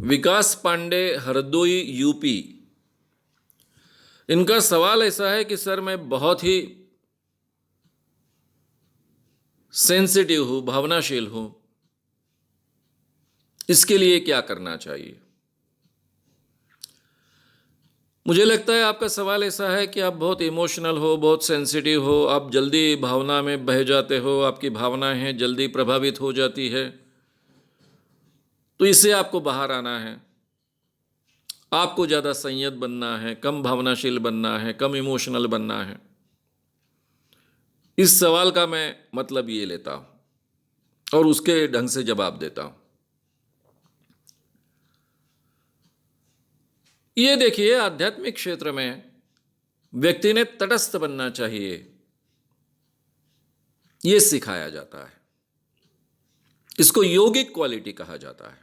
विकास Pandey, Hardoi, UP. इनका सवाल ऐसा है कि सर मैं बहुत ही सेंसिटिव हूं, भावनाशील हूं, इसके लिए क्या करना चाहिए। मुझे लगता है आपका सवाल ऐसा है कि आप बहुत इमोशनल हो, बहुत सेंसिटिव हो, आप जल्दी भावना में बह जाते हो, आपकी भावनाएं जल्दी प्रभावित हो जाती है, तो इससे आपको बाहर आना है। आपको ज़्यादा संयत बनना है, कम भावनाशील बनना है, कम इमोशनल बनना है। इस सवाल का मैं मतलब ये लेता हूं और उसके ढंग से जवाब देता हूं। ये देखिए, आध्यात्मिक क्षेत्र में व्यक्ति ने तटस्थ बनना चाहिए, यह सिखाया जाता है। इसको योगिक क्वालिटी कहा जाता है।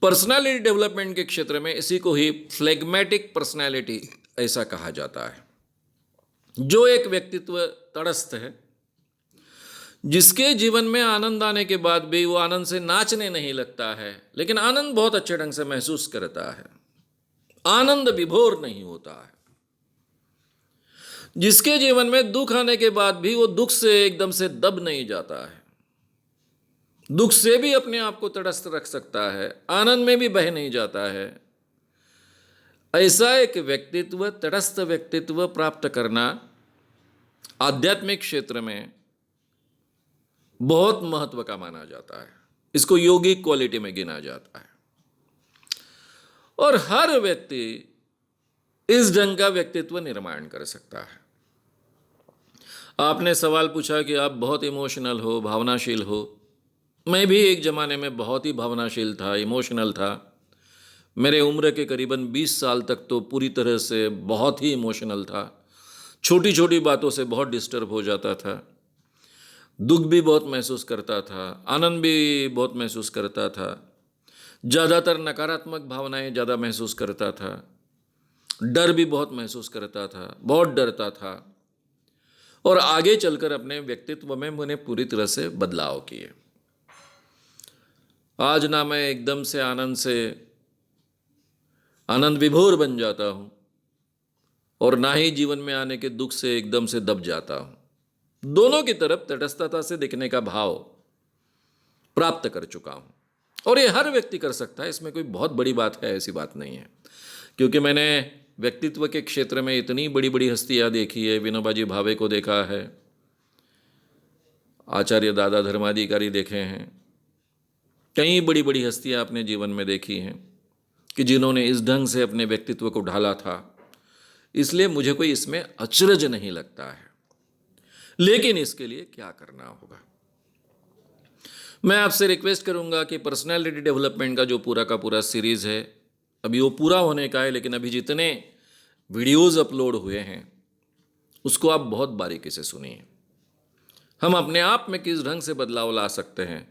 पर्सनालिटी डेवलपमेंट के क्षेत्र में इसी को ही फ्लेगमेटिक पर्सनालिटी ऐसा कहा जाता है। जो एक व्यक्तित्व तटस्थ है, जिसके जीवन में आनंद आने के बाद भी वो आनंद से नाचने नहीं लगता है, लेकिन आनंद बहुत अच्छे ढंग से महसूस करता है, आनंद विभोर नहीं होता है। जिसके जीवन में दुख आने के बाद भी वो दुख से एकदम से दब नहीं जाता है, दुख से भी अपने आप को तटस्थ रख सकता है, आनंद में भी बह नहीं जाता है। ऐसा एक व्यक्तित्व, तटस्थ व्यक्तित्व प्राप्त करना आध्यात्मिक क्षेत्र में बहुत महत्व का माना जाता है। इसको योगिक क्वालिटी में गिना जाता है और हर व्यक्ति इस ढंग का व्यक्तित्व निर्माण कर सकता है। आपने सवाल पूछा कि आप बहुत इमोशनल हो, भावनाशील हो। मैं भी एक ज़माने में बहुत ही भावनाशील था, इमोशनल था। मेरे उम्र के करीबन 20 साल तक तो पूरी तरह से बहुत ही इमोशनल था। छोटी छोटी बातों से बहुत डिस्टर्ब हो जाता था, दुख भी बहुत महसूस करता था, आनंद भी बहुत महसूस करता था, ज़्यादातर नकारात्मक भावनाएं ज़्यादा महसूस करता था, डर भी बहुत महसूस करता था, बहुत डरता था। और आगे चलकर अपने व्यक्तित्व में मैंने पूरी तरह से बदलाव किए। आज ना मैं एकदम से आनंद विभोर बन जाता हूँ और ना ही जीवन में आने के दुख से एकदम से दब जाता हूँ। दोनों की तरफ तटस्थता से देखने का भाव प्राप्त कर चुका हूँ और ये हर व्यक्ति कर सकता है। इसमें कोई बहुत बड़ी बात है ऐसी बात नहीं है, क्योंकि मैंने व्यक्तित्व के क्षेत्र में इतनी बड़ी बड़ी हस्तियाँ देखी है। विनोबाजी भावे को देखा है, आचार्य दादा धर्माधिकारी देखे हैं, कई बड़ी बड़ी हस्तियाँ अपने जीवन में देखी हैं कि जिन्होंने इस ढंग से अपने व्यक्तित्व को ढाला था। इसलिए मुझे कोई इसमें अचरज नहीं लगता है। लेकिन इसके लिए क्या करना होगा, मैं आपसे रिक्वेस्ट करूंगा कि पर्सनालिटी डेवलपमेंट का जो पूरा का पूरा सीरीज़ है, अभी वो पूरा होने का है, लेकिन अभी जितने वीडियोज़ अपलोड हुए हैं उसको आप बहुत बारीकी से सुनिए। हम अपने आप में किस ढंग से बदलाव ला सकते हैं,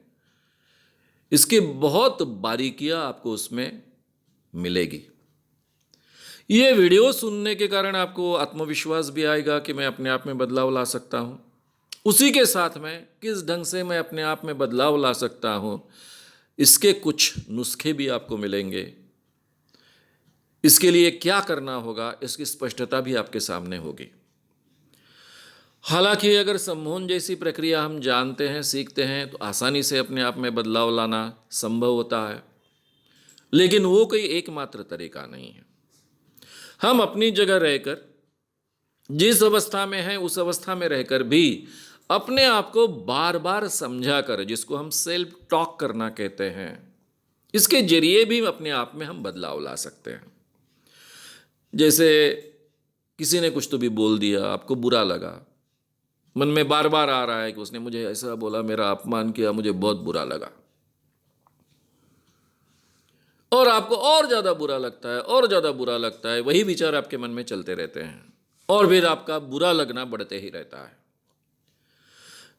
इसकी बहुत बारीकियां आपको उसमें मिलेगी। ये वीडियो सुनने के कारण आपको आत्मविश्वास भी आएगा कि मैं अपने आप में बदलाव ला सकता हूँ। उसी के साथ में किस ढंग से मैं अपने आप में बदलाव ला सकता हूँ, इसके कुछ नुस्खे भी आपको मिलेंगे। इसके लिए क्या करना होगा, इसकी स्पष्टता भी आपके सामने होगी। हालांकि अगर सम्मोहन जैसी प्रक्रिया हम जानते हैं, सीखते हैं, तो आसानी से अपने आप में बदलाव लाना संभव होता है, लेकिन वो कोई एकमात्र तरीका नहीं है। हम अपनी जगह रहकर, जिस अवस्था में हैं उस अवस्था में रहकर भी अपने आप को बार बार समझा कर, जिसको हम सेल्फ टॉक करना कहते हैं, इसके जरिए भी अपने आप में हम बदलाव ला सकते हैं। जैसे किसी ने कुछ तो भी बोल दिया, आपको बुरा लगा, मन में बार बार आ रहा है कि उसने मुझे ऐसा बोला, मेरा अपमान किया, मुझे बहुत बुरा लगा, और आपको और ज़्यादा बुरा लगता है और ज़्यादा बुरा लगता है। वही विचार आपके मन में चलते रहते हैं और फिर आपका बुरा लगना बढ़ते ही रहता है।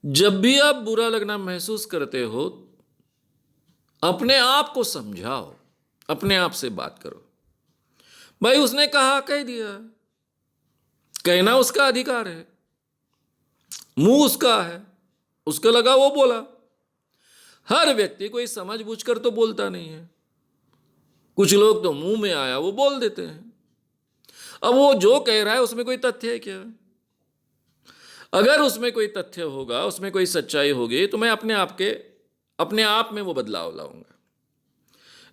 जब भी आप बुरा लगना महसूस करते हो, अपने आप को समझाओ, अपने आप से बात करो। भाई उसने कहा, कह दिया, कहना उसका अधिकार है, मुंह उसका है, उसको लगा वो बोला। हर व्यक्ति कोई समझबूझकर तो बोलता नहीं है। कुछ लोग तो मुंह में आया वो बोल देते हैं। अब वो जो कह रहा है उसमें कोई तथ्य है क्या? अगर उसमें कोई तथ्य होगा, उसमें कोई सच्चाई होगी, तो मैं अपने आप में वो बदलाव लाऊंगा।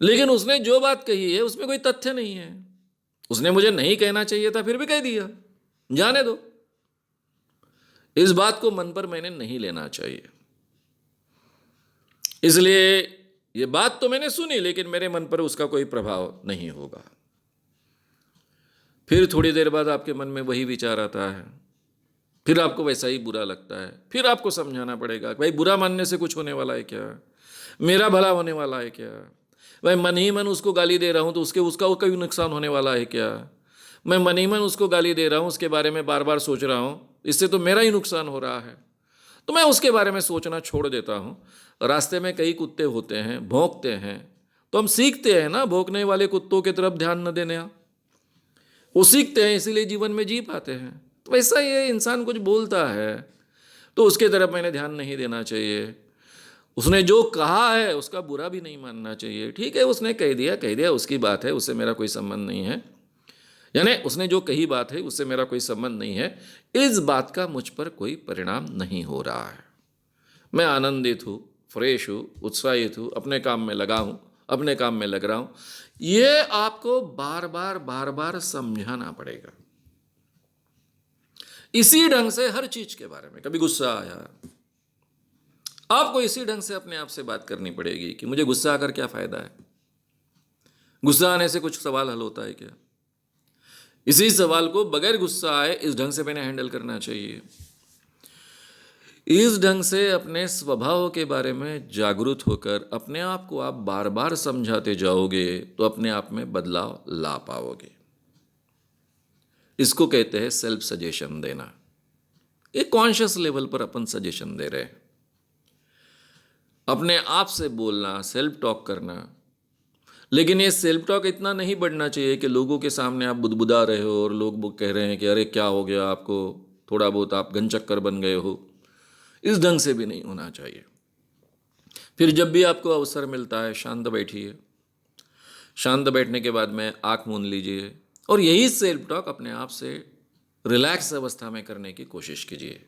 लेकिन उसने जो बात कही है उसमें कोई तथ्य नहीं है। उसने मुझे नहीं कहना चाहिए था, फिर भी कह दिया, जाने दो। इस बात को मन पर मैंने नहीं लेना चाहिए। इसलिए ये बात तो मैंने सुनी, लेकिन मेरे मन पर उसका कोई प्रभाव नहीं होगा। फिर थोड़ी देर बाद आपके मन में वही विचार आता है, फिर आपको वैसा ही बुरा लगता है। फिर आपको समझाना पड़ेगा, भाई बुरा मानने से कुछ होने वाला है क्या? मेरा भला होने वाला है क्या? भाई मन ही मन उसको गाली दे रहा हूं तो उसका कोई नुकसान होने वाला है क्या? मैं मन ही मन उसको गाली दे रहा हूं, उसके बारे में बार बार सोच रहा हूं, इससे तो मेरा ही नुकसान हो रहा है। तो मैं उसके बारे में सोचना छोड़ देता हूं। रास्ते में कई कुत्ते होते हैं, भौंकते हैं, तो हम सीखते हैं ना, भौंकने वाले कुत्तों की तरफ ध्यान न देने। वो सीखते हैं, इसीलिए जीवन में जी पाते हैं। तो वैसा ये इंसान कुछ बोलता है तो उसके तरफ मैंने ध्यान नहीं देना चाहिए। उसने जो कहा है उसका बुरा भी नहीं मानना चाहिए। ठीक है, उसने कह दिया, उसकी बात है, उससे मेरा कोई संबंध नहीं है। यानी उसने जो कही बात है उससे मेरा कोई संबंध नहीं है। इस बात का मुझ पर कोई परिणाम नहीं हो रहा है। मैं आनंदित हूँ, फ्रेश हूँ, उत्साहित हूँ, अपने काम में लगा हूँ, अपने काम में लग रहा हूँ। ये आपको बार बार समझाना पड़ेगा। इसी ढंग से हर चीज के बारे में, कभी गुस्सा आया, आपको इसी ढंग से अपने आप से बात करनी पड़ेगी कि मुझे गुस्सा आकर क्या फायदा है? गुस्सा आने से कुछ सवाल हल होता है क्या? इसी सवाल को बगैर गुस्सा आए इस ढंग से मैंने हैंडल करना चाहिए। इस ढंग से अपने स्वभाव के बारे में जागरूक होकर अपने आप को आप बार बार समझाते जाओगे तो अपने आप में बदलाव ला पाओगे। इसको कहते हैं सेल्फ सजेशन देना। एक कॉन्शियस लेवल पर अपन सजेशन दे रहे हैं, अपने आप से बोलना, सेल्फ टॉक करना। लेकिन ये सेल्फ टॉक इतना नहीं बढ़ना चाहिए कि लोगों के सामने आप बुदबुदा रहे हो और लोग कह रहे हैं कि अरे क्या हो गया आपको, थोड़ा बहुत आप गनचक्कर बन गए हो। इस ढंग से भी नहीं होना चाहिए। फिर जब भी आपको अवसर मिलता है शांत बैठिए। शांत बैठने के बाद में आँख मूंद लीजिए और यही सेल्फ टॉक अपने आप से रिलैक्स अवस्था में करने की कोशिश कीजिए।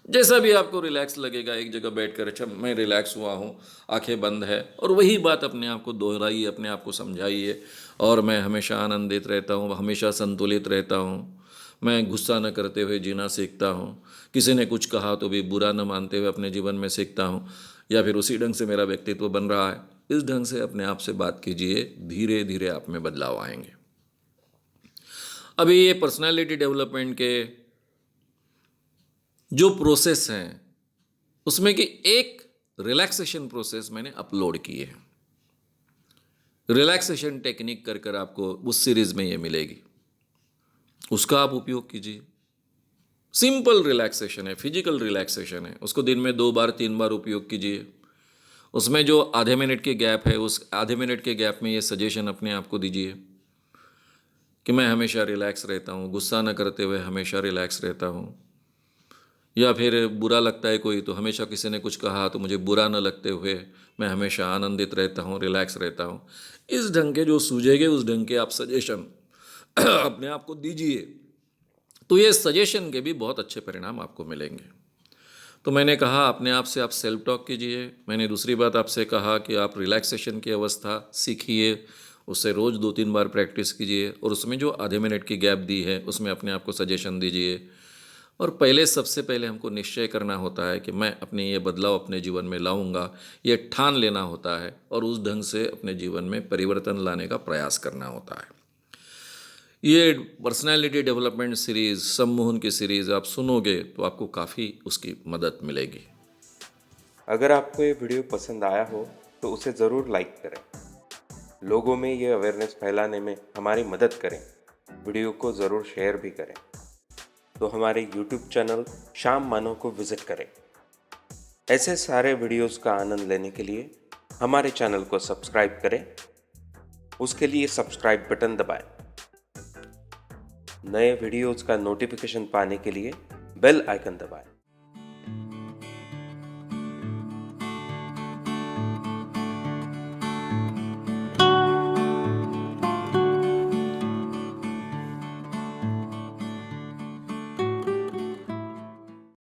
जैसा भी आपको रिलैक्स लगेगा, एक जगह बैठकर अच्छा मैं रिलैक्स हुआ हूँ, आंखें बंद है, और वही बात अपने आप को दोहराइए, अपने आप को समझाइए। और मैं हमेशा आनंदित रहता हूँ, हमेशा संतुलित रहता हूँ, मैं गुस्सा न करते हुए जीना सीखता हूँ, किसी ने कुछ कहा तो भी बुरा न मानते हुए अपने जीवन में सीखता हूँ, या फिर उसी ढंग से मेरा व्यक्तित्व बन रहा है। इस ढंग से अपने आप से बात कीजिए, धीरे धीरे आप में बदलाव आएंगे। अभी ये पर्सनालिटी डेवलपमेंट के जो प्रोसेस हैं उसमें कि एक रिलैक्सेशन प्रोसेस मैंने अपलोड की है। रिलैक्सेशन टेक्निक कर कर आपको उस सीरीज में ये मिलेगी, उसका आप उपयोग कीजिए। सिंपल रिलैक्सेशन है, फिजिकल रिलैक्सेशन है, उसको दिन में 2 बार 3 बार उपयोग कीजिए। उसमें जो आधे मिनट के गैप है, उस आधे मिनट के गैप में ये सजेशन अपने आप को दीजिए कि मैं हमेशा रिलैक्स रहता हूँ, गुस्सा न करते हुए हमेशा रिलैक्स रहता हूँ। या फिर बुरा लगता है कोई तो हमेशा किसी ने कुछ कहा तो मुझे बुरा न लगते हुए मैं हमेशा आनंदित रहता हूँ, रिलैक्स रहता हूँ। इस ढंग के जो सूझेंगे उस ढंग के आप सजेशन अपने आप को दीजिए, तो ये सजेशन के भी बहुत अच्छे परिणाम आपको मिलेंगे। तो मैंने कहा अपने आप से आप सेल्फ टॉक कीजिए। मैंने दूसरी बात आपसे कहा कि आप रिलैक्सेशन की अवस्था सीखिए, उससे रोज़ 2-3 बार प्रैक्टिस कीजिए, और उसमें जो आधे मिनट की गैप दी है उसमें अपने आप को सजेशन दीजिए। और सबसे पहले हमको निश्चय करना होता है कि मैं अपने ये बदलाव अपने जीवन में लाऊंगा, ये ठान लेना होता है, और उस ढंग से अपने जीवन में परिवर्तन लाने का प्रयास करना होता है। ये पर्सनालिटी डेवलपमेंट सीरीज़, सम्मोहन की सीरीज़ आप सुनोगे तो आपको काफ़ी उसकी मदद मिलेगी। अगर आपको ये वीडियो पसंद आया हो तो उसे ज़रूर लाइक करें, लोगों में ये अवेयरनेस फैलाने में हमारी मदद करें। वीडियो को ज़रूर शेयर भी करें। तो हमारे YouTube चैनल श्याम मानव को विज़िट करें। ऐसे सारे वीडियोस का आनंद लेने के लिए हमारे चैनल को सब्सक्राइब करें। उसके लिए सब्सक्राइब बटन दबाएं। नए वीडियोस का नोटिफिकेशन पाने के लिए बेल आइकन दबाएं।